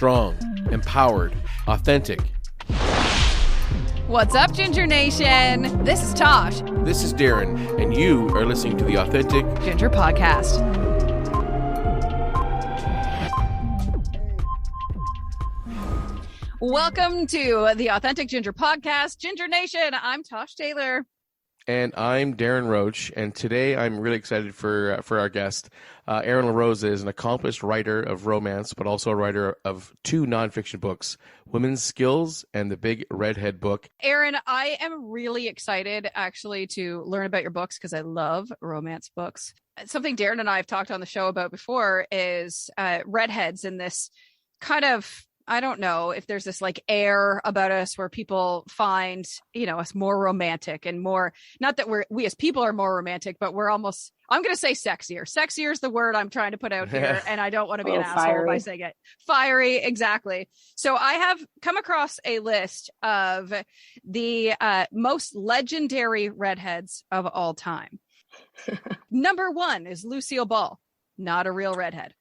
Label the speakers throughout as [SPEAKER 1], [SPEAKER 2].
[SPEAKER 1] strong, empowered, authentic.
[SPEAKER 2] What's up, Ginger Nation? This is Tosh.
[SPEAKER 1] This is Darren, and you are listening to the Authentic
[SPEAKER 2] Ginger Podcast. Welcome to the Authentic Ginger Podcast, Ginger Nation. I'm Tosh Taylor.
[SPEAKER 1] And I'm Darren Roach, and today I'm really excited for our guest. Erin LaRosa is an accomplished writer of romance, but also a writer of 2 nonfiction books, Women's Skills and the Big Redhead book.
[SPEAKER 2] Erin, I am really excited actually to learn about your books because I love romance books. Something Darren and I have talked on the show about before is redheads in this kind of, I don't know if there's this like air about us where people find, us more romantic and more, not that we as people are more romantic, but we're almost, I'm going to say sexier. Sexier is the word I'm trying to put out here. And I don't want to be an asshole by saying it. Fiery. Exactly. So I have come across a list of the most legendary redheads of all time. Number 1 is Lucille Ball, not a real redhead.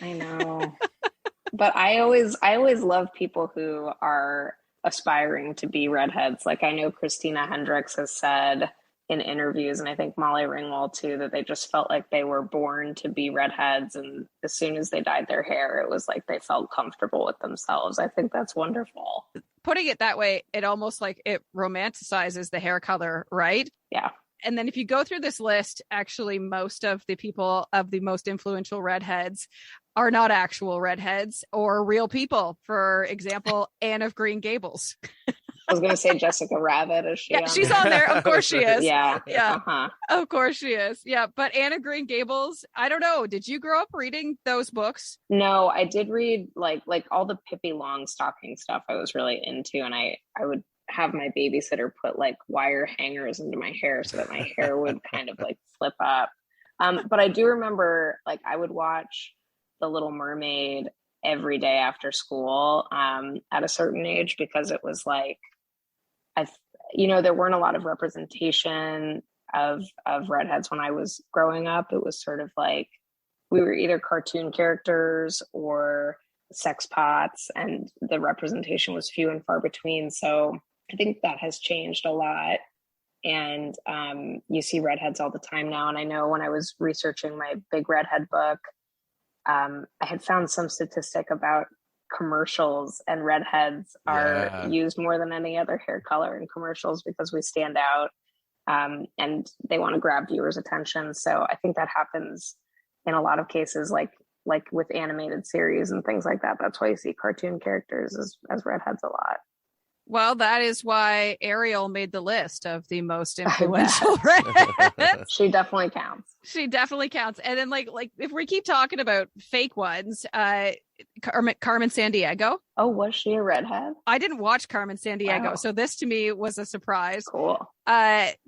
[SPEAKER 3] I know. But I always love people who are aspiring to be redheads. Like I know Christina Hendricks has said in interviews, and I think Molly Ringwald too, that they just felt like they were born to be redheads. And as soon as they dyed their hair, it was like they felt comfortable with themselves. I think that's wonderful.
[SPEAKER 2] Putting it that way, it almost like it romanticizes the hair color, right?
[SPEAKER 3] Yeah.
[SPEAKER 2] And then if you go through this list, actually, most of the people of the most influential redheads are not actual redheads or real people. For example, Anne of Green Gables.
[SPEAKER 3] I was going to say Jessica Rabbit. Is she?
[SPEAKER 2] Yeah, she's on there. Of course she is.
[SPEAKER 3] Yeah.
[SPEAKER 2] Yeah.
[SPEAKER 3] Uh-huh.
[SPEAKER 2] Of course she is. Yeah. But Anne of Green Gables, I don't know. Did you grow up reading those books?
[SPEAKER 3] No, I did read like all the Pippi Longstocking stuff I was really into. And I would have my babysitter put like wire hangers into my hair so that my hair would kind of like flip up. But I do remember like I would watch The Little Mermaid every day after school at a certain age, because it was like, there weren't a lot of representation of redheads when I was growing up. It was sort of like we were either cartoon characters or sex pots, and the representation was few and far between. So I think that has changed a lot. And you see redheads all the time now. And I know when I was researching my Big Redhead book, I had found some statistic about commercials, and redheads are used more than any other hair color in commercials because we stand out and they want to grab viewers' attention. So I think that happens in a lot of cases, like with animated series and things like that. That's why you see cartoon characters as redheads a lot.
[SPEAKER 2] Well, that is why Ariel made the list of the most influential redheads.
[SPEAKER 3] She definitely counts.
[SPEAKER 2] She definitely counts. And then like if we keep talking about fake ones, Carmen Sandiego.
[SPEAKER 3] Oh, was she a redhead?
[SPEAKER 2] I didn't watch Carmen Sandiego.
[SPEAKER 3] Wow.
[SPEAKER 2] So this to me was a surprise.
[SPEAKER 3] Cool.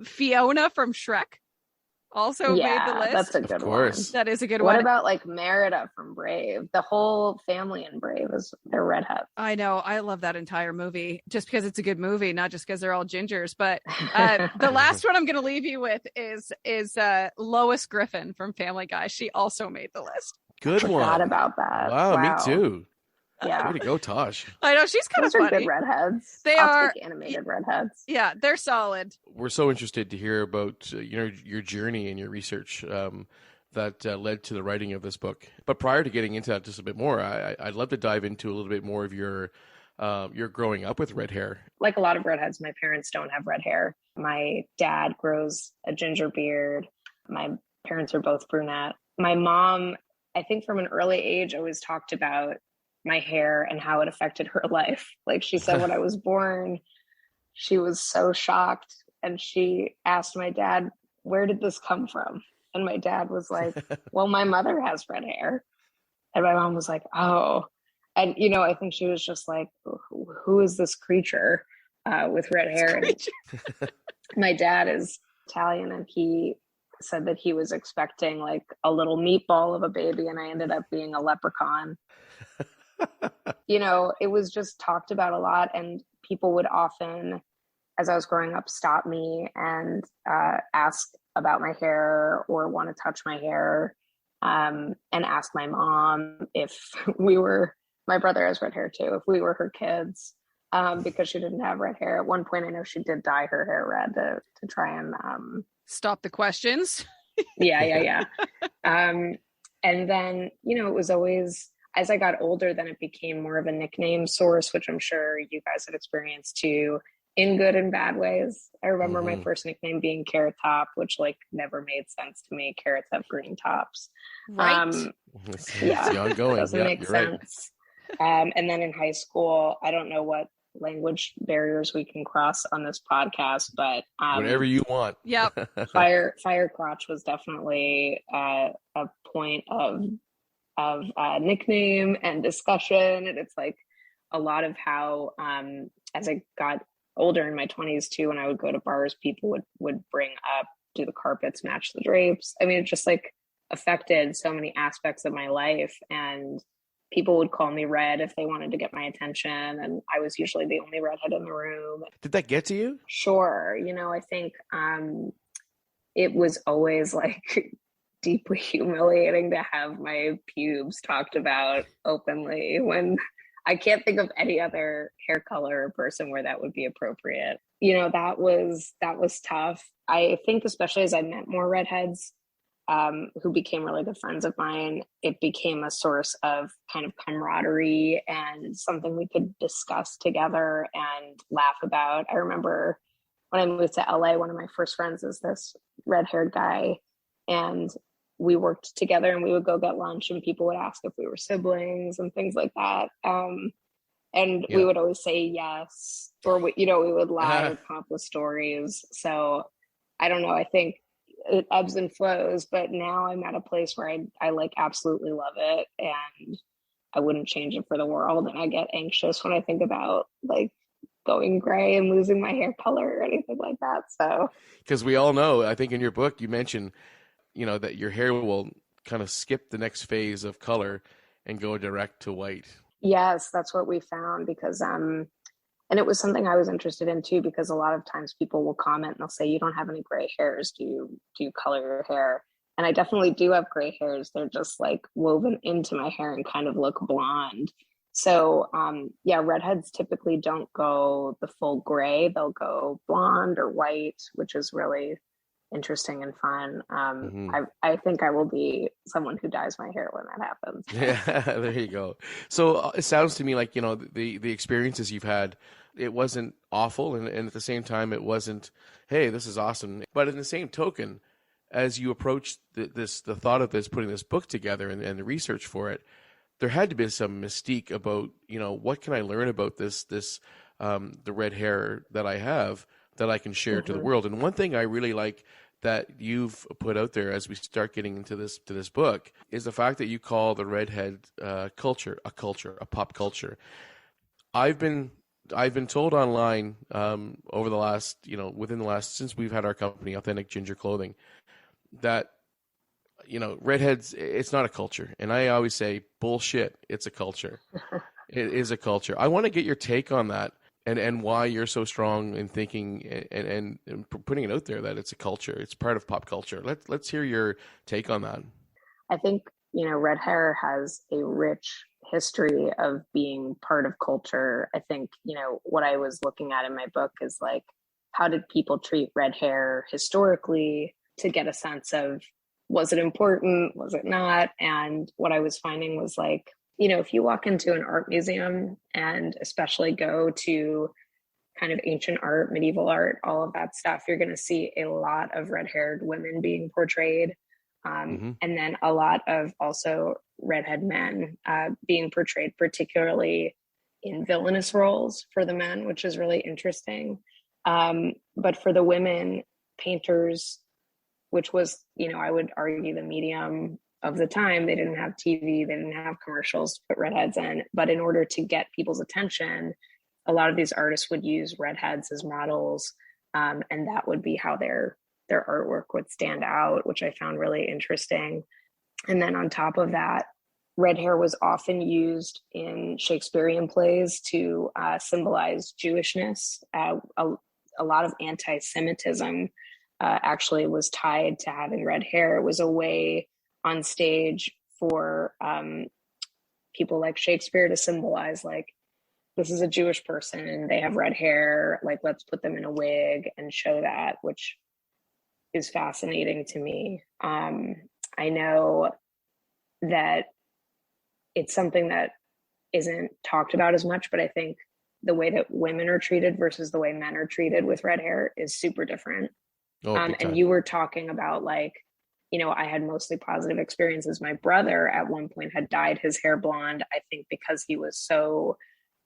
[SPEAKER 2] Fiona from Shrek also made the list.
[SPEAKER 3] That's a good one.
[SPEAKER 2] That is a good one.
[SPEAKER 3] What about like Merida from Brave? The whole family in Brave they're redheads.
[SPEAKER 2] I know. I love that entire movie just because it's a good movie, not just because they're all gingers. But the last one I'm going to leave you with is Lois Griffin from Family Guy. She also made the list.
[SPEAKER 1] Good one.
[SPEAKER 3] Forgot about that.
[SPEAKER 1] Wow, me too.
[SPEAKER 3] Yeah.
[SPEAKER 1] Way to go, Tosh.
[SPEAKER 2] I know, she's kind of funny.
[SPEAKER 3] Good redheads. I'll take animated redheads.
[SPEAKER 2] Yeah, they're solid.
[SPEAKER 1] We're so interested to hear about your journey and your research that led to the writing of this book. But prior to getting into that just a bit more, I'd love to dive into a little bit more of your growing up with red hair.
[SPEAKER 3] Like a lot of redheads, my parents don't have red hair. My dad grows a ginger beard. My parents are both brunette. My mom, I think from an early age, always talked about my hair and how it affected her life. Like she said, when I was born, she was so shocked. And she asked my dad, where did this come from? And my dad was like, well, my mother has red hair. And my mom was like, oh. And, I think she was just like, who is this creature with red hair? My dad is Italian, and he said that he was expecting like a little meatball of a baby, and I ended up being a leprechaun. It was just talked about a lot, and people would often, as I was growing up, stop me and ask about my hair or want to touch my hair, and ask my mom if we were My brother has red hair too. If we were her kids, because she didn't have red hair. At one point, I know she did dye her hair red to try and
[SPEAKER 2] stop the questions.
[SPEAKER 3] Yeah. And then, it was always, as I got older, then it became more of a nickname source, which I'm sure you guys have experienced too, in good and bad ways. I remember my first nickname being Carrot Top, which like never made sense to me. Carrots have green tops.
[SPEAKER 2] Right.
[SPEAKER 1] It's
[SPEAKER 3] Yeah,
[SPEAKER 1] the ongoing.
[SPEAKER 3] doesn't make sense. Right. And then in high school, I don't know what language barriers we can cross on this podcast, but
[SPEAKER 1] whatever you want.
[SPEAKER 2] Yep.
[SPEAKER 3] Fire crotch was definitely a point of nickname and discussion, and it's like a lot of how as I got older in my 20s too, when I would go to bars, people would bring up, do the carpets match the drapes? I mean, it just like affected so many aspects of my life, and people would call me red if they wanted to get my attention, and I was usually the only redhead in the room.
[SPEAKER 1] Did that get to you?
[SPEAKER 3] Sure. I think it was always like deeply humiliating to have my pubes talked about openly, when I can't think of any other hair color or person where that would be appropriate. That was tough. I think especially as I met more redheads, who became really good friends of mine, it became a source of kind of camaraderie and something we could discuss together and laugh about. I remember when I moved to LA, one of my first friends is this red-haired guy, and we worked together, and we would go get lunch, and people would ask if we were siblings and things like that. We would always say yes, or we would lie or come up with stories. So I don't know. I think it ebbs and flows, but now I'm at a place where I like absolutely love it, and I wouldn't change it for the world. And I get anxious when I think about like going gray and losing my hair color or anything like that. So,
[SPEAKER 1] because we all know, I think in your book you mentioned, that your hair will kind of skip the next phase of color and go direct to white.
[SPEAKER 3] Yes, that's what we found, because and it was something I was interested in too, because a lot of times people will comment and they'll say, you don't have any gray hairs. Do you color your hair? And I definitely do have gray hairs. They're just like woven into my hair and kind of look blonde. So redheads typically don't go the full gray. They'll go blonde or white, which is really interesting and fun. I think I will be someone who dyes my hair when that happens.
[SPEAKER 1] Yeah, there you go. So it sounds to me like, the experiences you've had, it wasn't awful, and at the same time it wasn't, hey, this is awesome. But in the same token, as you approached the thought of this, putting this book together and the research for it, there had to be some mystique about, what can I learn about this the red hair that I have that I can share to the world. And one thing I really like that you've put out there as we start getting into this book is the fact that you call the redhead culture, a pop culture. I've been told online over the last, within the last, since we've had our company, Authentic Ginger Clothing, that redheads, it's not a culture. And I always say, bullshit, it's a culture. It is a culture. I want to get your take on that. And why you're so strong in thinking and putting it out there that it's a culture, it's part of pop culture. Let's hear your take on that.
[SPEAKER 3] I think, red hair has a rich history of being part of culture. I think, what I was looking at in my book is like, how did people treat red hair historically, to get a sense of, was it important? Was it not? And what I was finding was like, if you walk into an art museum and especially go to kind of ancient art, medieval art, all of that stuff, you're going to see a lot of red-haired women being portrayed. And then a lot of also redhead men being portrayed, particularly in villainous roles for the men, which is really interesting. But for the women, painters, which was, I would argue the medium of the time, they didn't have TV, they didn't have commercials to put redheads in. But in order to get people's attention, a lot of these artists would use redheads as models, and that would be how their artwork would stand out, which I found really interesting. And then on top of that, red hair was often used in Shakespearean plays to symbolize Jewishness. A lot of anti-Semitism actually was tied to having red hair. It was a way on stage for people like Shakespeare to symbolize like, this is a Jewish person and they have red hair, like let's put them in a wig and show that, which is fascinating to me. I know that it's something that isn't talked about as much, but I think the way that women are treated versus the way men are treated with red hair is super different. And you were talking about like, you know, I had mostly positive experiences. My brother at one point had dyed his hair blonde, I think because he was so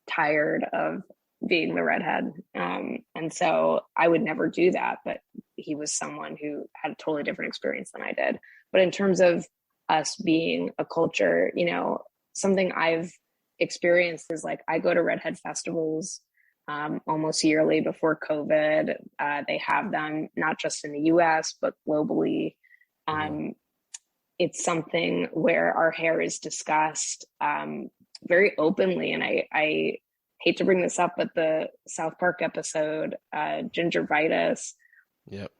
[SPEAKER 3] tired of being the redhead. And so I would never do that, but he was someone who had a totally different experience than I did. But in terms of us being a culture, you know, something I've experienced is like, I go to redhead festivals almost yearly before COVID. They have them not just in the US, but globally. It's something where our hair is discussed very openly. And I hate to bring this up, but the South Park episode, Gingivitis,
[SPEAKER 1] yep.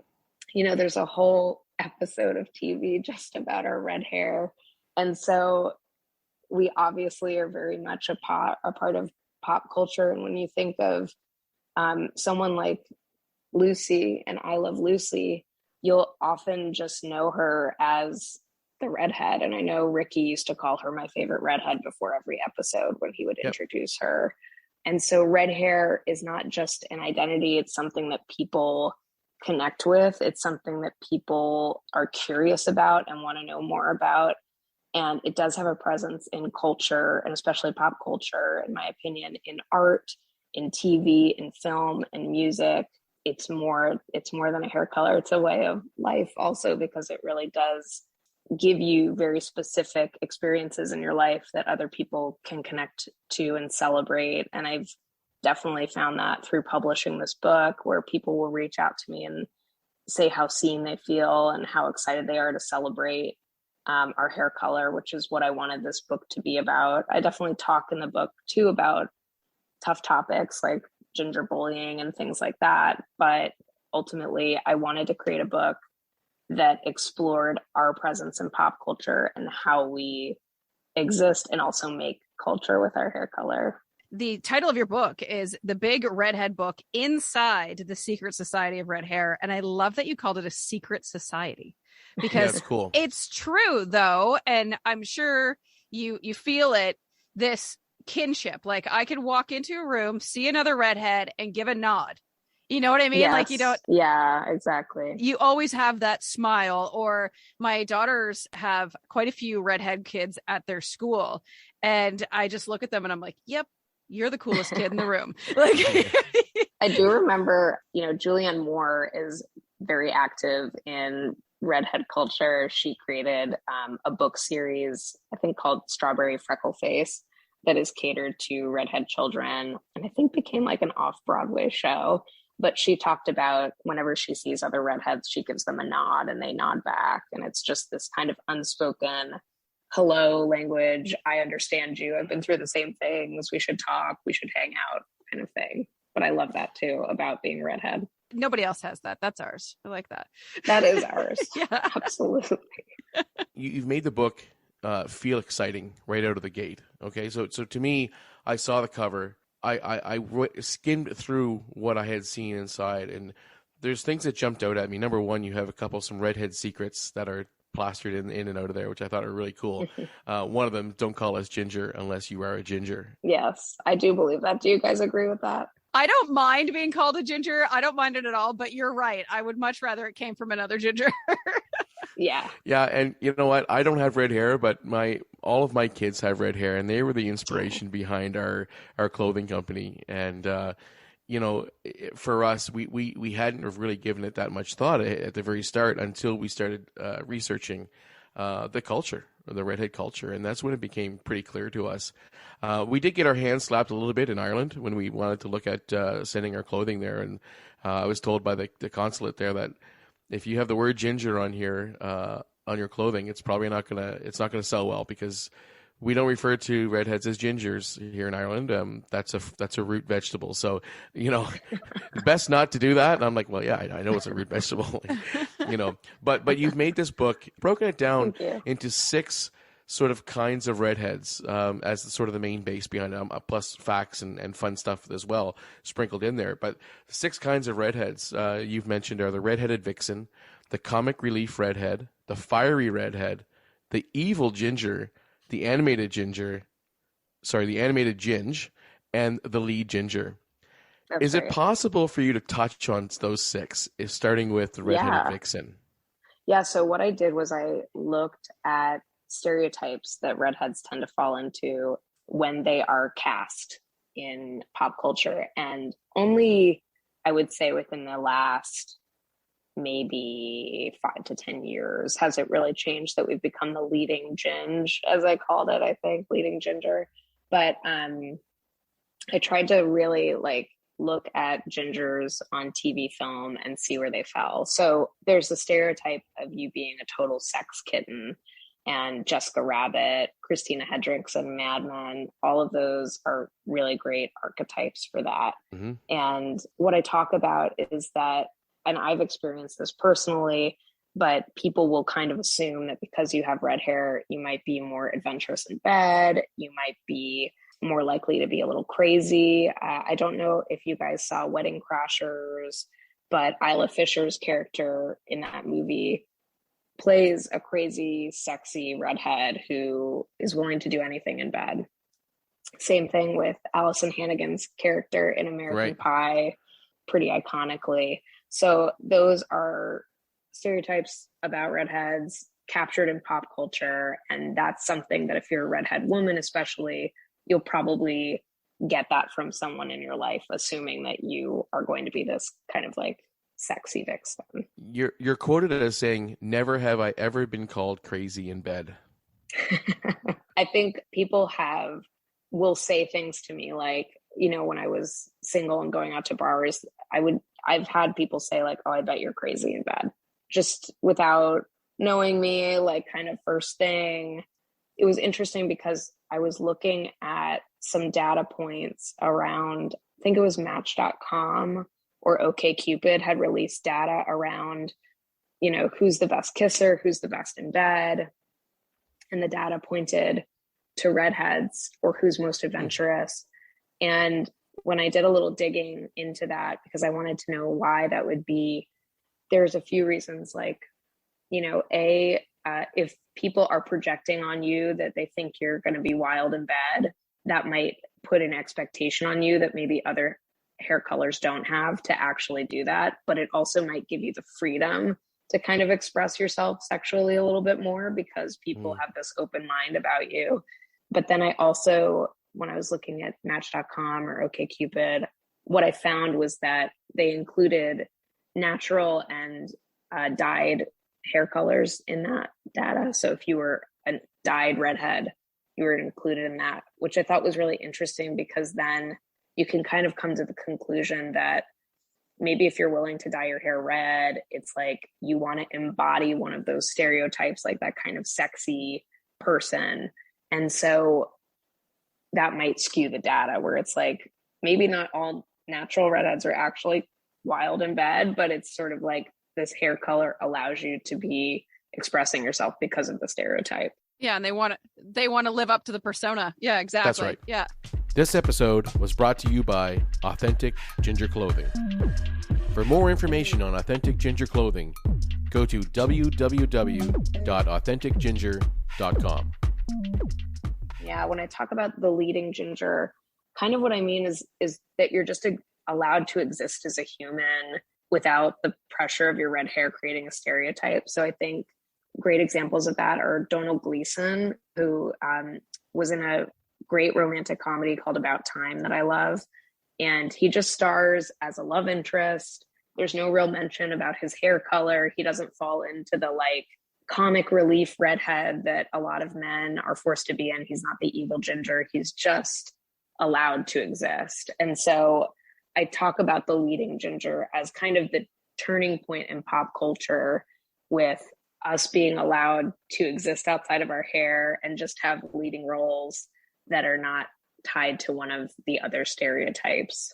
[SPEAKER 3] You know, there's a whole episode of TV just about our red hair. And so we obviously are very much a part of pop culture. And when you think of someone like Lucy and I Love Lucy, you'll often just know her as the redhead. And I know Ricky used to call her my favorite redhead before every episode when he would introduce her. And so red hair is not just an identity, it's something that people connect with. It's something that people are curious about and want to know more about. And it does have a presence in culture, and especially pop culture, in my opinion, in art, in TV, in film, and music. It's more than a hair color. It's a way of life also, because it really does give you very specific experiences in your life that other people can connect to and celebrate. And I've definitely found that through publishing this book, where people will reach out to me and say how seen they feel and how excited they are to celebrate our hair color, which is what I wanted this book to be about. I definitely talk in the book too about tough topics like ginger bullying and things like that. But ultimately, I wanted to create a book that explored our presence in pop culture and how we exist and also make culture with our hair color.
[SPEAKER 2] The title of your book is The Big Redhead Book Inside the Secret Society of Red Hair. And I love that you called it a secret society, because
[SPEAKER 1] cool.
[SPEAKER 2] It's true though. And I'm sure you feel it, this kinship. Like I could walk into a room, see another redhead and give a nod. You know what I mean?
[SPEAKER 3] Yes.
[SPEAKER 2] Like you don't.
[SPEAKER 3] Yeah, exactly.
[SPEAKER 2] You always have that smile. Or my daughters have quite a few redhead kids at their school. And I just look at them and I'm like, yep, you're the coolest kid in the room. Like
[SPEAKER 3] I do remember, you know, Julianne Moore is very active in redhead culture. She created a book series, I think called Strawberry Freckle Face, that is catered to redhead children, and I think became like an off-Broadway show. But she talked about whenever she sees other redheads, she gives them a nod and they nod back. And it's just this kind of unspoken hello language. I understand you. I've been through the same things. We should talk. We should hang out kind of thing. But I love that too about being a redhead.
[SPEAKER 2] Nobody else has that. That's ours. I like that.
[SPEAKER 3] That is ours.
[SPEAKER 2] Yeah,
[SPEAKER 3] absolutely.
[SPEAKER 1] You've made the book feel exciting right out of the gate. Okay, so to me, I saw the cover. I skimmed through what I had seen inside, and there's things that jumped out at me. Number one, you have some redhead secrets that are plastered in and out of there, which I thought are really cool. One of them, don't call us ginger unless you are a ginger.
[SPEAKER 3] Yes, I do believe that. Do you guys agree with that?
[SPEAKER 2] I don't mind being called a ginger. I don't mind it at all, but you're right. I would much rather it came from another ginger.
[SPEAKER 3] Yeah.
[SPEAKER 1] Yeah, and you know what? I don't have red hair, but all of my kids have red hair, and they were the inspiration behind our clothing company. And you know, for us, we hadn't really given it that much thought at the very start until we started researching the culture, the redhead culture, and that's when it became pretty clear to us. We did get our hands slapped a little bit in Ireland when we wanted to look at sending our clothing there, and I was told by the consulate there that if you have the word ginger on here on your clothing, it's probably not gonna sell well, because we don't refer to redheads as gingers here in Ireland. That's a root vegetable. So, you know, best not to do that. And I'm like, well, yeah, I know it's a root vegetable, you know, but you've made this book, broken it down into 6 sort of kinds of redheads as sort of the main base behind it, plus facts and fun stuff as well sprinkled in there. But the 6 kinds of redheads you've mentioned are the redheaded vixen, the comic relief redhead, the fiery redhead, the evil ginger, the animated ginge, and the lead ginger.
[SPEAKER 3] That's
[SPEAKER 1] Is it possible for you to touch on those 6, starting with the redheaded vixen?
[SPEAKER 3] Yeah, so what I did was I looked at stereotypes that redheads tend to fall into when they are cast in pop culture. And only, I would say, within the last maybe 5 to 10 years has it really changed that we've become the leading ginge, as I called it, I think, leading ginger. But I tried to really look at gingers on TV film and see where they fell. So there's the stereotype of you being a total sex kitten, and Jessica Rabbit, Christina Hendricks, Mad Men, all of those are really great archetypes for that.
[SPEAKER 1] Mm-hmm.
[SPEAKER 3] And what I talk about is that, and I've experienced this personally, but people will kind of assume that because you have red hair, you might be more adventurous in bed, you might be more likely to be a little crazy. I don't know if you guys saw Wedding Crashers, but Isla Fisher's character in that movie plays a crazy, sexy redhead who is willing to do anything in bed. Same thing with Allison Hannigan's character in American Pie, pretty iconically. So those are stereotypes about redheads captured in pop culture. And that's something that if you're a redhead woman, especially, you'll probably get that from someone in your life, assuming that you are going to be this kind of sexy vixen.
[SPEAKER 1] You're quoted as saying, "Never have I ever been called crazy in bed."
[SPEAKER 3] I think people will say things to me when I was single and going out to bars, I've had people say "Oh, I bet you're crazy in bed," just without knowing me, kind of first thing. It was interesting because I was looking at some data points around, I think it was Match.com or OkCupid had released data around, who's the best kisser, who's the best in bed. And the data pointed to redheads or who's most adventurous. And when I did a little digging into that, because I wanted to know why that would be, there's a few reasons, if people are projecting on you that they think you're going to be wild in bed, that might put an expectation on you that maybe other hair colors don't have to actually do that. But it also might give you the freedom to kind of express yourself sexually a little bit more because people have this open mind about you. But then I also, when I was looking at Match.com or OkCupid, what I found was that they included natural and dyed hair colors in that data. So if you were a dyed redhead, you were included in that, which I thought was really interesting because then you can kind of come to the conclusion that maybe if you're willing to dye your hair red, it's you want to embody one of those stereotypes, that kind of sexy person. And so that might skew the data where it's maybe not all natural redheads are actually wild in bed, but it's sort of this hair color allows you to be expressing yourself because of the stereotype.
[SPEAKER 2] Yeah, and they want to live up to the persona. Yeah, exactly.
[SPEAKER 1] That's right.
[SPEAKER 2] Yeah.
[SPEAKER 1] This episode was brought to you by Authentic Ginger Clothing. For more information on Authentic Ginger Clothing, go to www.authenticginger.com.
[SPEAKER 3] Yeah, when I talk about the leading ginger, kind of what I mean is that you're just allowed to exist as a human without the pressure of your red hair creating a stereotype. So I think great examples of that are Donald Gleason, who was in a great romantic comedy called About Time that I love. And he just stars as a love interest. There's no real mention about his hair color. He doesn't fall into the comic relief redhead that a lot of men are forced to be in. He's not the evil ginger. He's just allowed to exist. And so I talk about the leading ginger as kind of the turning point in pop culture, with us being allowed to exist outside of our hair and just have leading roles that are not tied to one of the other stereotypes.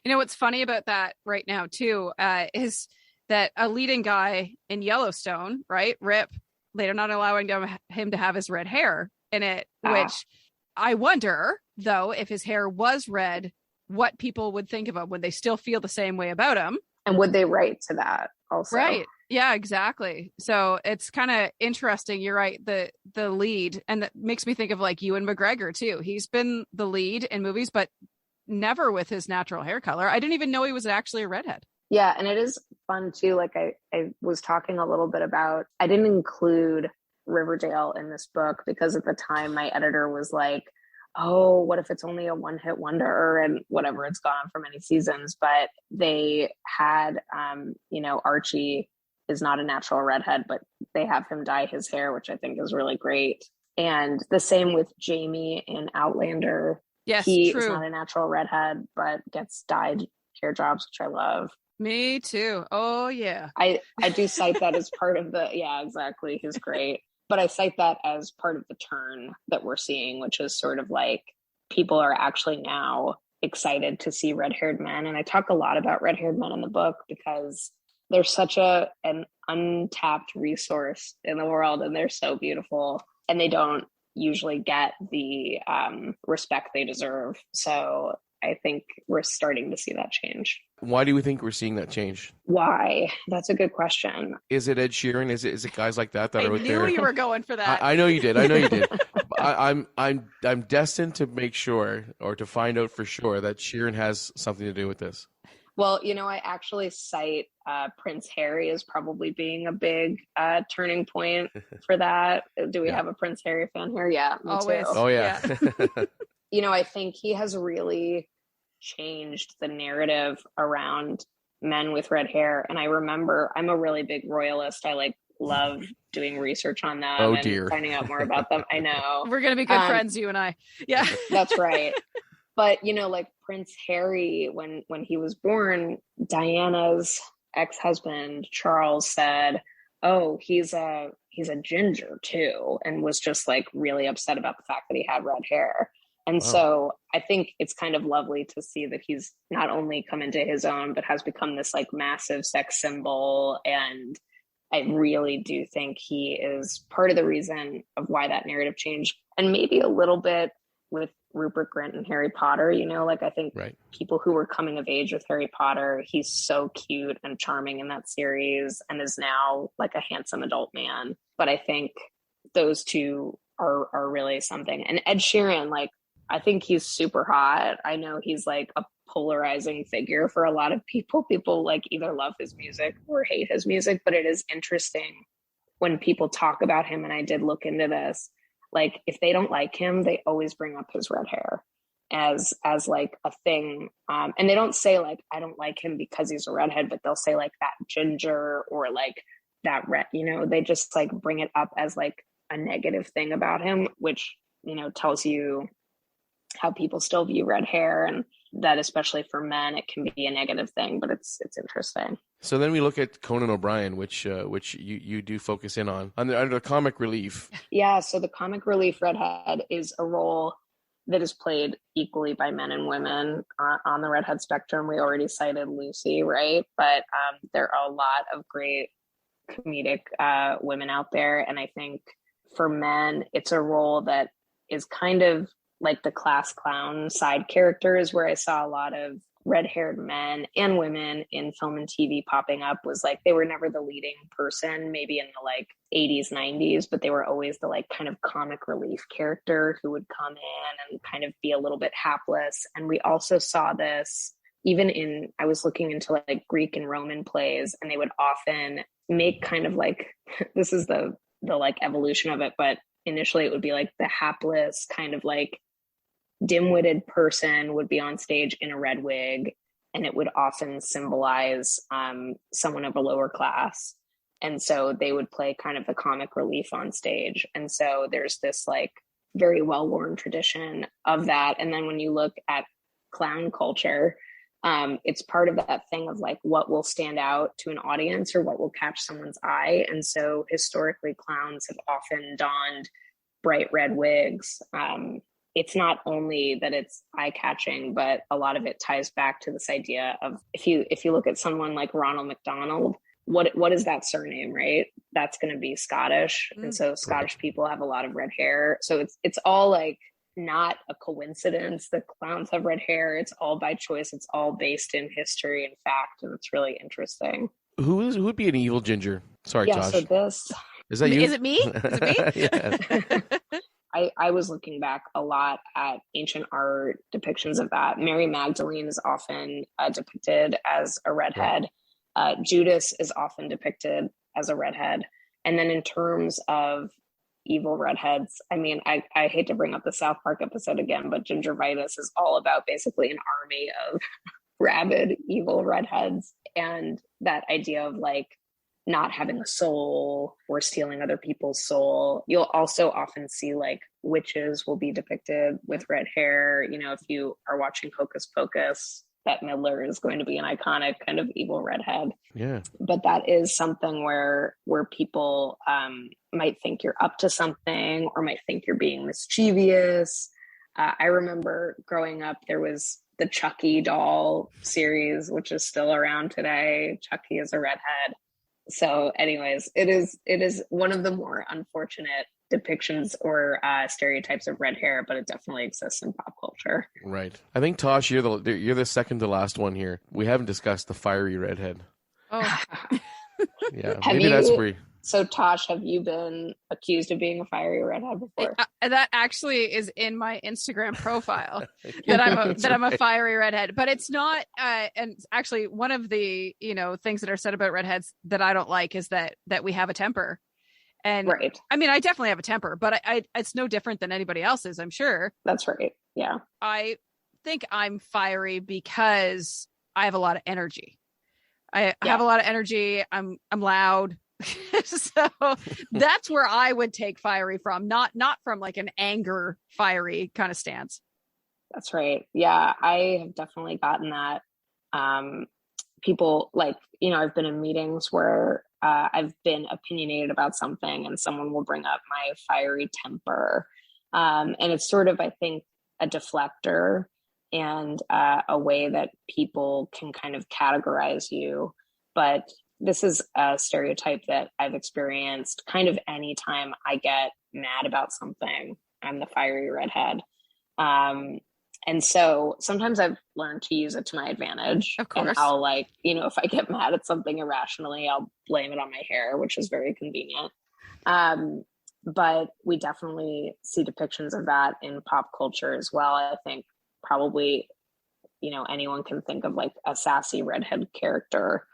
[SPEAKER 2] What's funny about that right now too is that a leading guy in Yellowstone, right, Rip, later not allowing him to have his red hair in it, which I wonder, though, if his hair was red, what people would think of him. Would they still feel the same way about him?
[SPEAKER 3] And would they write to that also?
[SPEAKER 2] Right. Yeah, exactly. So it's kind of interesting. You're right. The lead, and that makes me think of like Ewan McGregor too. He's been the lead in movies, but never with his natural hair color. I didn't even know he was actually a redhead.
[SPEAKER 3] Yeah, and it is fun too. Like I was talking a little bit about, I didn't include Riverdale in this book because at the time my editor was like, oh, what if it's only a one-hit wonder and whatever, it's gone for many seasons. But they had, Archie is not a natural redhead, but they have him dye his hair, which I think is really great. And the same with Jamie in Outlander.
[SPEAKER 2] Yes,
[SPEAKER 3] he
[SPEAKER 2] true.
[SPEAKER 3] is not a natural redhead, but gets dyed hair jobs, which I love.
[SPEAKER 2] Me too. Oh, yeah.
[SPEAKER 3] I do cite that as part of yeah, exactly. He's great. But I cite that as part of the turn that we're seeing, which is sort of like people are actually now excited to see red-haired men. And I talk a lot about red-haired men in the book because they're such an untapped resource in the world, and they're so beautiful, and they don't usually get the respect they deserve. So I think we're starting to see that change.
[SPEAKER 1] Why do we think we're seeing that change?
[SPEAKER 3] Why? That's a good question.
[SPEAKER 1] Is it Ed Sheeran? Is it guys like that are out there?
[SPEAKER 2] I knew you were going for that.
[SPEAKER 1] I know you did. I know you did. I'm destined to make sure, or to find out for sure, that Sheeran has something to do with this.
[SPEAKER 3] Well, I actually cite Prince Harry as probably being a big turning point for that. Do we have a Prince Harry fan here? Yeah, me
[SPEAKER 2] always.
[SPEAKER 3] too.
[SPEAKER 1] Oh yeah.
[SPEAKER 3] I think he has really changed the narrative around men with red hair. And I remember, I'm a really big royalist. I love doing research on them and finding out more about them. I know.
[SPEAKER 2] We're going to be good friends, you and I. Yeah.
[SPEAKER 3] That's right. But, Prince Harry, when he was born, Diana's ex-husband, Charles, said, oh, he's a ginger too, and was just really upset about the fact that he had red hair. And so I think it's kind of lovely to see that he's not only come into his own, but has become this massive sex symbol. And I really do think he is part of the reason of why that narrative changed. And maybe a little bit with Rupert Grint and Harry Potter, I think people who were coming of age with Harry Potter, he's so cute and charming in that series and is now a handsome adult man. But I think those two are really something. And Ed Sheeran, I think he's super hot. I know he's a polarizing figure for a lot of people. People either love his music or hate his music, but it is interesting when people talk about him. And I did look into this, if they don't like him, they always bring up his red hair as a thing. And they don't say I don't like him because he's a redhead, but they'll say that ginger or that red, they just bring it up as a negative thing about him, which, tells you how people still view red hair, and that especially for men, it can be a negative thing, but it's interesting.
[SPEAKER 1] So then we look at Conan O'Brien, which you do focus in on under the comic relief.
[SPEAKER 3] Yeah, so the comic relief redhead is a role that is played equally by men and women on the redhead spectrum. We already cited Lucy, right? But there are a lot of great comedic women out there, and I think for men, it's a role that is kind of the class clown side characters, where I saw a lot of red-haired men and women in film and TV popping up. Was they were never the leading person, maybe in the 80s, 90s, but they were always the kind of comic relief character who would come in and kind of be a little bit hapless. And we also saw this even I was looking into Greek and Roman plays, and they would often make kind of this is the evolution of it, but initially it would be the hapless kind of dim-witted person would be on stage in a red wig, and it would often symbolize someone of a lower class. And so they would play kind of the comic relief on stage. And so there's this very well-worn tradition of that. And then when you look at clown culture, it's part of that thing of what will stand out to an audience or what will catch someone's eye. And so historically, clowns have often donned bright red wigs. It's not only that it's eye-catching, but a lot of it ties back to this idea of if you look at someone like Ronald McDonald, what is that surname, right? That's going to be Scottish. And so Scottish people have a lot of red hair. So it's all like not a coincidence that clowns have red hair. It's all by choice. It's all based in history and fact. And it's really interesting.
[SPEAKER 1] Who would be an evil ginger? Sorry,
[SPEAKER 3] Yeah,
[SPEAKER 1] Tosh.
[SPEAKER 3] so this...
[SPEAKER 1] Is that you?
[SPEAKER 2] Is it me? Is it
[SPEAKER 1] me?
[SPEAKER 3] I was looking back a lot at ancient art depictions of that. Mary Magdalene is often depicted as a redhead. Judas is often depicted as a redhead. And then in terms of evil redheads, I mean, I hate to bring up the South Park episode again, but gingivitis is all about basically an army of rabid, evil redheads. And that idea of like not having a soul or stealing other people's soul. You'll also often see like witches will be depicted with red hair. You know, if you are watching Hocus Pocus, Bette Midler is going to be an iconic kind of evil redhead.
[SPEAKER 1] Yeah.
[SPEAKER 3] But that is something where people might think you're up to something or might think you're being mischievous. I remember growing up, there was the Chucky doll series, which is still around today. Chucky is a redhead. So anyways, it is one of the more unfortunate depictions or stereotypes of red hair, but it definitely exists in pop culture.
[SPEAKER 1] Right. I think, Tosh, you're the second to last one here. We haven't discussed the fiery redhead.
[SPEAKER 2] Oh.
[SPEAKER 1] Yeah, maybe that's where...
[SPEAKER 3] So, Tosh, have you been accused of being a fiery redhead before?
[SPEAKER 2] That actually is in my Instagram profile that I'm a fiery redhead, but it's not. And actually, one of the things that are said about redheads that I don't like is that we have a temper. And
[SPEAKER 3] right.
[SPEAKER 2] I mean, I definitely have a temper, but I it's no different than anybody else's, I'm sure.
[SPEAKER 3] That's right. Yeah.
[SPEAKER 2] I think I'm fiery because I have a lot of energy. I have a lot of energy. I'm loud. So that's where I would take fiery from, not from like an anger fiery kind of stance.
[SPEAKER 3] That's right. Yeah, I have definitely gotten that. People like, I've been in meetings where I've been opinionated about something and someone will bring up my fiery temper. And it's sort of, I think, a deflector and a way that people can kind of categorize you. But this is a stereotype that I've experienced kind of anytime I get mad about something. I'm the fiery redhead. And so sometimes I've learned to use it to my advantage.
[SPEAKER 2] Of course.
[SPEAKER 3] And I'll if I get mad at something irrationally, I'll blame it on my hair, which is very convenient. But we definitely see depictions of that in pop culture as well. I think probably, anyone can think of like a sassy redhead character.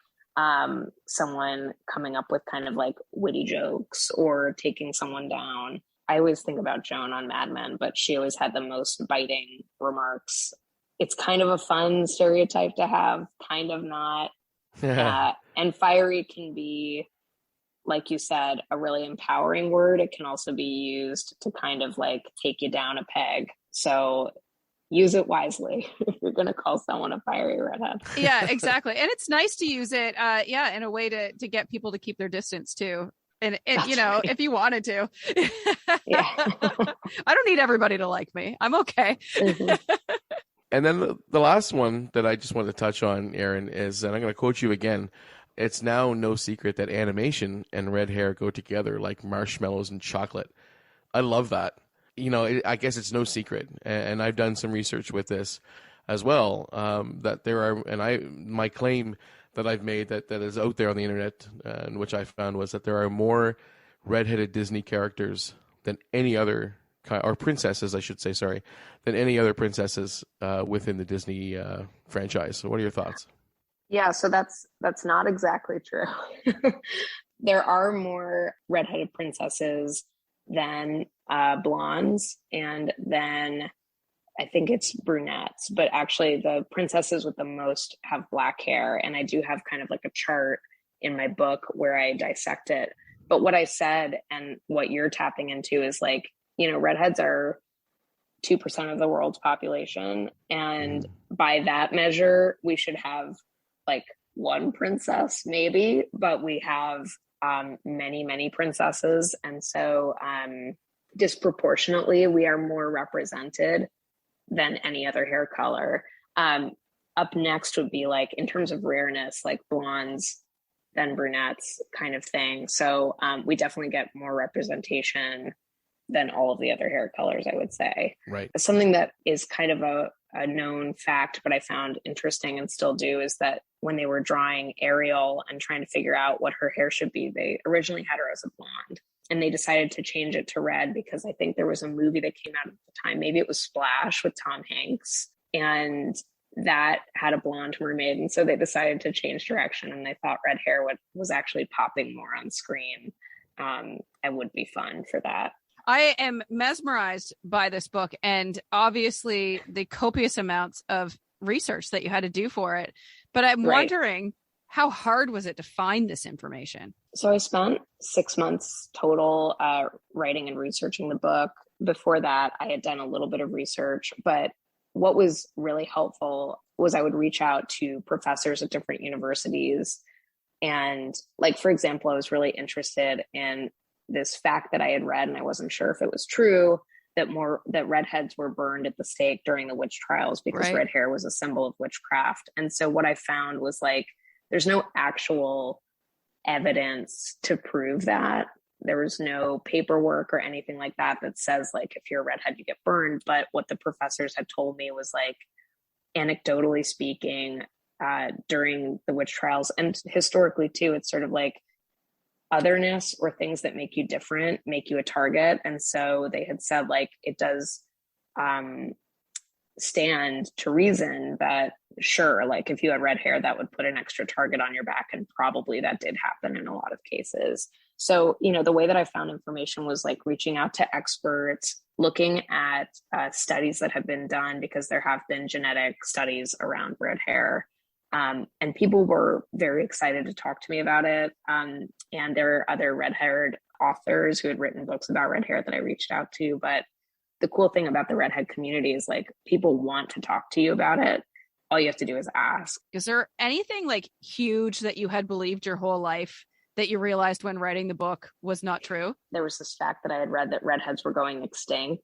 [SPEAKER 3] Someone coming up with kind of like witty jokes or taking someone down. I always think about Joan on Mad Men, but she always had the most biting remarks. It's kind of a fun stereotype to have, kind of not. And fiery can be, like you said, a really empowering word. It can also be used to kind of like take you down a peg. So use it wisely if you're going to call someone a fiery redhead.
[SPEAKER 2] Yeah, exactly. And it's nice to use it, in a way to get people to keep their distance too. And right. If you wanted to. Yeah. I don't need everybody to like me. I'm okay.
[SPEAKER 3] Mm-hmm.
[SPEAKER 1] And then the last one that I just wanted to touch on, Erin, is, and I'm going to quote you again, it's now no secret that animation and red hair go together like marshmallows and chocolate. I love that. I guess it's no secret, and I've done some research with this as well, that there are, and my claim that I've made that is out there on the internet, and which I found was that there are more redheaded Disney characters than any other, or princesses, I should say, sorry, than any other princesses within the Disney franchise. So what are your thoughts?
[SPEAKER 3] Yeah, so that's not exactly true. There are more redheaded princesses than blondes, and then I think it's brunettes, but actually the princesses with the most have black hair. And I do have kind of like a chart in my book where I dissect it. But what I said and what you're tapping into is like, redheads are 2% of the world's population. And by that measure, we should have like one princess maybe, but we have many, many princesses. And so disproportionately, we are more represented than any other hair color. Up next would be like, in terms of rareness, like blondes than brunettes kind of thing. So we definitely get more representation than all of the other hair colors, I would say.
[SPEAKER 1] Right.
[SPEAKER 3] Something that is kind of a known fact, but I found interesting and still do, is that when they were drawing Ariel and trying to figure out what her hair should be, they originally had her as a blonde. And they decided to change it to red because I think there was a movie that came out at the time. Maybe it was Splash with Tom Hanks. And that had a blonde mermaid. And so they decided to change direction. And they thought red hair was actually popping more on screen and would be fun for that.
[SPEAKER 2] I am mesmerized by this book, and obviously the copious amounts of research that you had to do for it. But I'm wondering, how hard was it to find this information?
[SPEAKER 3] So I spent 6 months total writing and researching the book. Before that, I had done a little bit of research, but what was really helpful was I would reach out to professors at different universities. And like, for example, I was really interested in this fact that I had read, and I wasn't sure if it was true, that redheads were burned at the stake during the witch trials because red hair was a symbol of witchcraft. And so what I found was like, there's no actual evidence to prove that. There was no paperwork or anything like that that says like, if you're a redhead, you get burned. But what the professors had told me was like, anecdotally speaking, during the witch trials, and historically too, it's sort of like otherness or things that make you different make you a target. And so they had said like, it does stand to reason that sure, like if you had red hair, that would put an extra target on your back, and probably that did happen in a lot of cases. So, you know, the way that I found information was like reaching out to experts, looking at studies that have been done, because there have been genetic studies around red hair. And people were very excited to talk to me about it. And there are other red-haired authors who had written books about red hair that I reached out to. But the cool thing about the redhead community is like, people want to talk to you about it. All you have to do is ask.
[SPEAKER 2] Is there anything like huge that you had believed your whole life that you realized when writing the book was not true?
[SPEAKER 3] There was this fact that I had read that redheads were going extinct.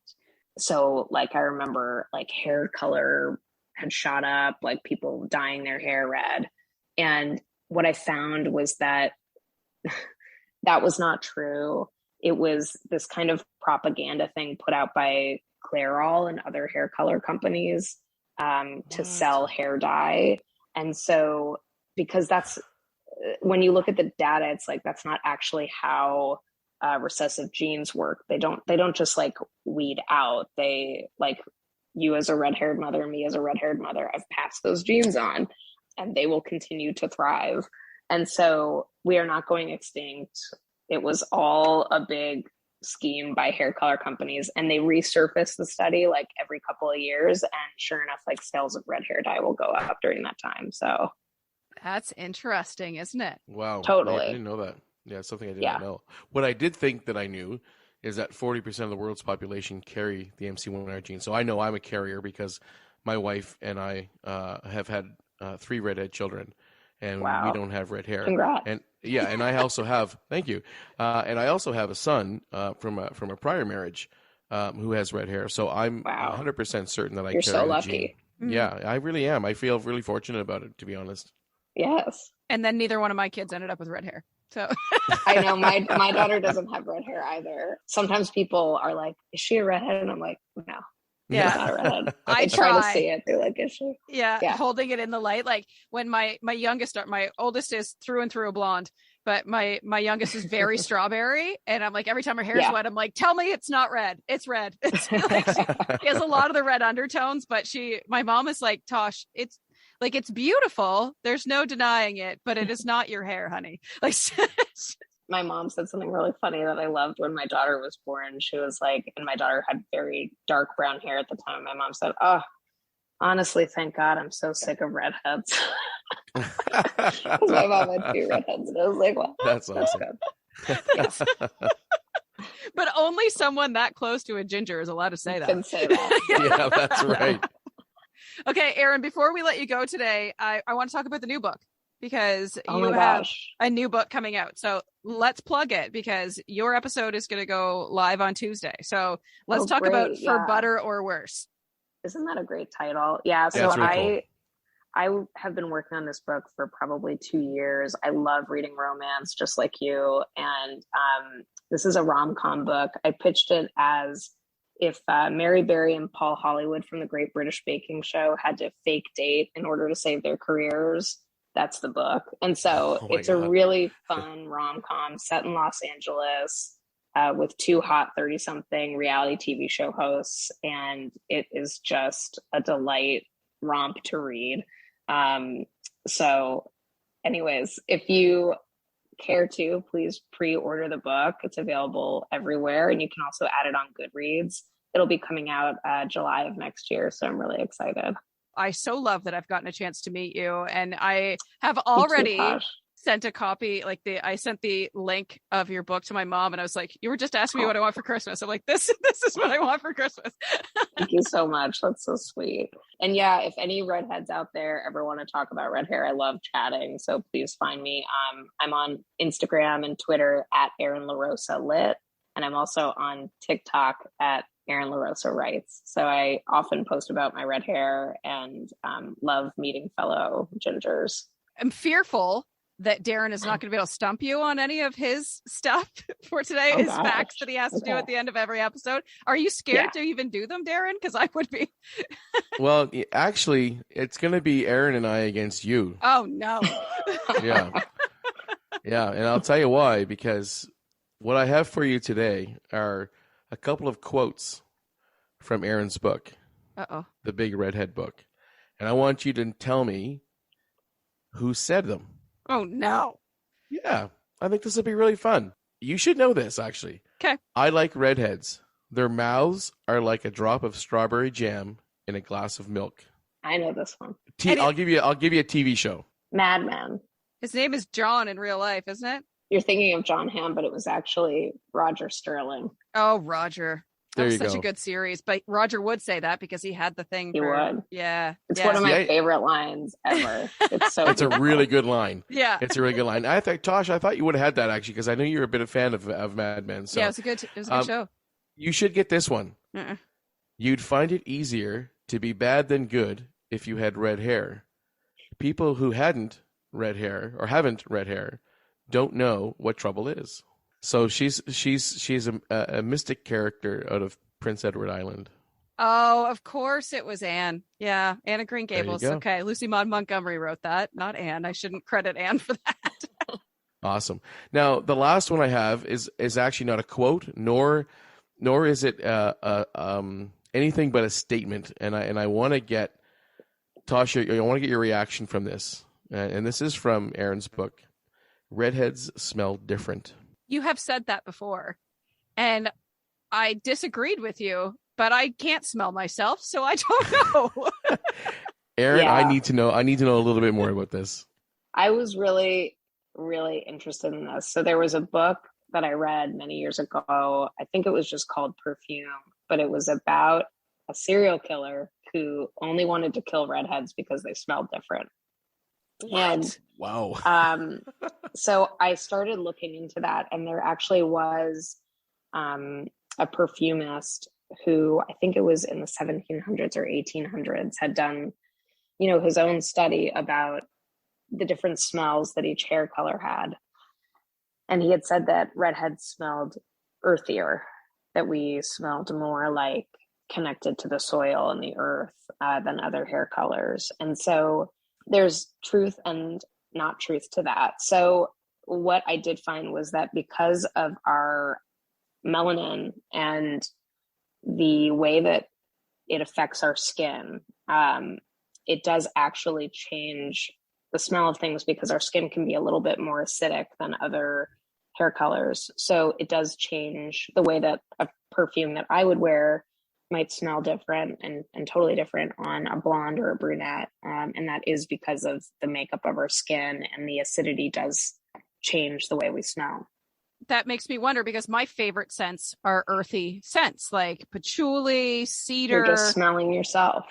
[SPEAKER 3] So like, I remember like hair color had shot up, like people dyeing their hair red. And what I found was that that was not true. It was this kind of propaganda thing put out by Clairol and other hair color companies to sell hair dye. And so, because that's, when you look at the data, it's like, that's not actually how recessive genes work. They don't just like weed out. They like, you as a red-haired mother and me as a red-haired mother, I've passed those genes on, and they will continue to thrive. And so we are not going extinct. It was all a big scheme by hair color companies, and they resurface the study like every couple of years. And sure enough, like sales of red hair dye will go up during that time. So
[SPEAKER 2] that's interesting, isn't it?
[SPEAKER 1] Wow.
[SPEAKER 3] Totally.
[SPEAKER 1] I didn't know that. Yeah, something I didn't know. What I did think that I knew is that 40% of the world's population carry the MC1R gene. So I know I'm a carrier because my wife and I have had 3 redhead children, and we don't have red hair.
[SPEAKER 3] Congrats.
[SPEAKER 1] And yeah, and I also have, thank you. And I also have a son from a prior marriage who has red hair. So I'm 100% certain that I carry
[SPEAKER 3] so
[SPEAKER 1] the
[SPEAKER 3] lucky.
[SPEAKER 1] gene.
[SPEAKER 2] Mm-hmm.
[SPEAKER 1] Yeah, I really am. I feel really fortunate about it, to be honest.
[SPEAKER 3] Yes.
[SPEAKER 2] And then neither one of my kids ended up with red hair. So
[SPEAKER 3] I know my daughter doesn't have red hair either. Sometimes people are like, is she a redhead? And I'm like, no.
[SPEAKER 2] Yeah.
[SPEAKER 3] She's not a redhead.
[SPEAKER 2] I
[SPEAKER 3] try to see it. They're like, is she?
[SPEAKER 2] Yeah, holding it in the light. Like when my oldest is through and through a blonde, but my youngest is very strawberry. And I'm like, every time her hair is wet, I'm like, tell me it's not red. It's red. It's like, she has a lot of the red undertones, but my mom is like, Tosh, it's like, it's beautiful. There's no denying it, but it is not your hair, honey. Like,
[SPEAKER 3] my mom said something really funny that I loved when my daughter was born. She was like, and my daughter had very dark brown hair at the time. My mom said, oh, honestly, thank God I'm so sick of redheads. Because my mom had 2 redheads. And I was like, well,
[SPEAKER 1] that's awesome.
[SPEAKER 2] But only someone that close to a ginger is allowed to say that.
[SPEAKER 3] Can say that.
[SPEAKER 1] Yeah, that's right.
[SPEAKER 2] Okay, Erin, before we let you go today, I want to talk about the new book, because you have a new book coming out. So let's plug it, because your episode is going to go live on Tuesday. So let's talk about For Butter or Worse.
[SPEAKER 3] Isn't that a great title? Yeah. So
[SPEAKER 1] really cool.
[SPEAKER 3] have been working on this book for probably 2 years. I love reading romance, just like you. And this is a rom-com book. I pitched it as if Mary Berry and Paul Hollywood from the Great British Baking Show had to fake date in order to save their careers. That's the book. And so it's a really fun rom-com set in Los Angeles with two hot 30-something reality TV show hosts. And it is just a delight romp to read. So anyways, if you care to, please pre-order the book. It's available everywhere, and you can also add it on Goodreads. It'll be coming out July of next year, so I'm really excited.
[SPEAKER 2] I so love that I've gotten a chance to meet you, and I have already sent a copy. Like I sent the link of your book to my mom, and I was like, "You were just asking me what I want for Christmas." I'm like, "This is what I want for Christmas."
[SPEAKER 3] Thank you so much. That's so sweet. And yeah, if any redheads out there ever want to talk about Redhair, I love chatting. So please find me. I'm on Instagram and Twitter at Erin LaRosa Lit, and I'm also on TikTok at Erin LaRosa Writes. So I often post about my red hair and love meeting fellow gingers.
[SPEAKER 2] I'm fearful that Darren is not going to be able to stump you on any of his stuff for today, his facts that he has to do at the end of every episode. Are you scared to even do them, Darren? Because I would be.
[SPEAKER 1] Well, actually, it's going to be Erin and I against you.
[SPEAKER 2] Oh, no.
[SPEAKER 1] Yeah. Yeah, and I'll tell you why, because what I have for you today are a couple of quotes from Erin's book, the Big Redhead book. And I want you to tell me who said them.
[SPEAKER 2] Oh, no.
[SPEAKER 1] Yeah, I think this will be really fun. You should know this, actually.
[SPEAKER 2] Okay.
[SPEAKER 1] I like redheads. Their mouths are like a drop of strawberry jam in a glass of milk.
[SPEAKER 3] I know this one.
[SPEAKER 1] I'll give you a TV show.
[SPEAKER 3] Mad Men.
[SPEAKER 2] His name is John in real life, isn't it?
[SPEAKER 3] You're thinking of John Hamm, but it was actually Roger Sterling.
[SPEAKER 2] Oh, Roger.
[SPEAKER 1] There
[SPEAKER 2] was
[SPEAKER 1] you
[SPEAKER 2] such
[SPEAKER 1] go.
[SPEAKER 2] a good series, but Roger would say that because he had the thing.
[SPEAKER 3] He would.
[SPEAKER 2] Yeah.
[SPEAKER 3] It's one of my favorite lines ever. It's so
[SPEAKER 1] It's a really good line.
[SPEAKER 2] Yeah.
[SPEAKER 1] It's a really good line. Tosh, I thought you would have had that actually, because I know you're a bit of a fan of Mad Men. So
[SPEAKER 2] yeah, it was a good show.
[SPEAKER 1] You should get this one. You'd find it easier to be bad than good if you had red hair. People who hadn't red hair or haven't red hair don't know what trouble is. So she's a mystic character out of Prince Edward Island.
[SPEAKER 2] Oh, of course it was Anne. Yeah, Anne of Green Gables. Okay, Lucy Maud Montgomery wrote that, not Anne. I shouldn't credit Anne for that.
[SPEAKER 1] Awesome. Now, the last one I have is actually not a quote, nor is it anything but a statement. And I want to get Tasha. I want to get your reaction from this. And this is from Erin's book. Redheads smell different.
[SPEAKER 2] You have said that before, and I disagreed with you, but I can't smell myself, so I don't know.
[SPEAKER 1] Erin, I need to know a little bit more about this.
[SPEAKER 3] I was really, really interested in this. So there was a book that I read many years ago. I think it was just called Perfume, but it was about a serial killer who only wanted to kill redheads because they smelled different.
[SPEAKER 2] What?
[SPEAKER 3] And
[SPEAKER 1] wow.
[SPEAKER 3] So I started looking into that, and there actually was a perfumist who, I think it was in the 1700s or 1800s, had done, his own study about the different smells that each hair color had. And he had said that redheads smelled earthier, that we smelled more like connected to the soil and the earth than other hair colors. And so there's truth and not truth to that. So what I did find was that because of our melanin and the way that it affects our skin, it does actually change the smell of things, because our skin can be a little bit more acidic than other hair colors. So it does change the way that a perfume that I would wear might smell different and totally different on a blonde or a brunette. And that is because of the makeup of our skin, and the acidity does change the way we smell.
[SPEAKER 2] That makes me wonder, because my favorite scents are earthy scents like patchouli, cedar.
[SPEAKER 3] You're just smelling yourself.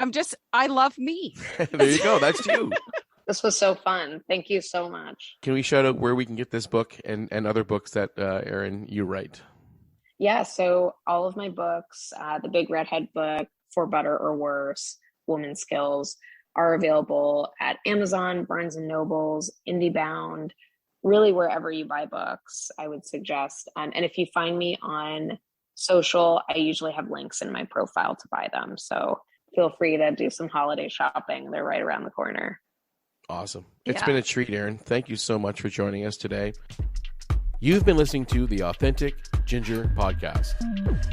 [SPEAKER 2] I love me.
[SPEAKER 1] There you go. That's you.
[SPEAKER 3] This was so fun. Thank you so much.
[SPEAKER 1] Can we shout out where we can get this book and other books that, Erin, you write?
[SPEAKER 3] Yeah, so all of my books, the Big Redhead book, For Better or Worse, Woman Skills, are available at Amazon, Barnes and Nobles, IndieBound, really wherever you buy books, I would suggest. And if you find me on social, I usually have links in my profile to buy them. So feel free to do some holiday shopping. They're right around the corner.
[SPEAKER 1] Awesome. It's been a treat, Erin. Thank you so much for joining us today. You've been listening to the Authentic Ginger Podcast.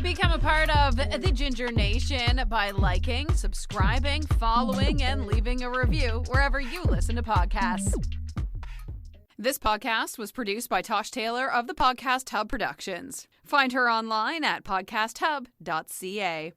[SPEAKER 2] Become a part of the Ginger Nation by liking, subscribing, following, and leaving a review wherever you listen to podcasts. This podcast was produced by Tosh Taylor of the Podcast Hub Productions. Find her online at podcasthub.ca.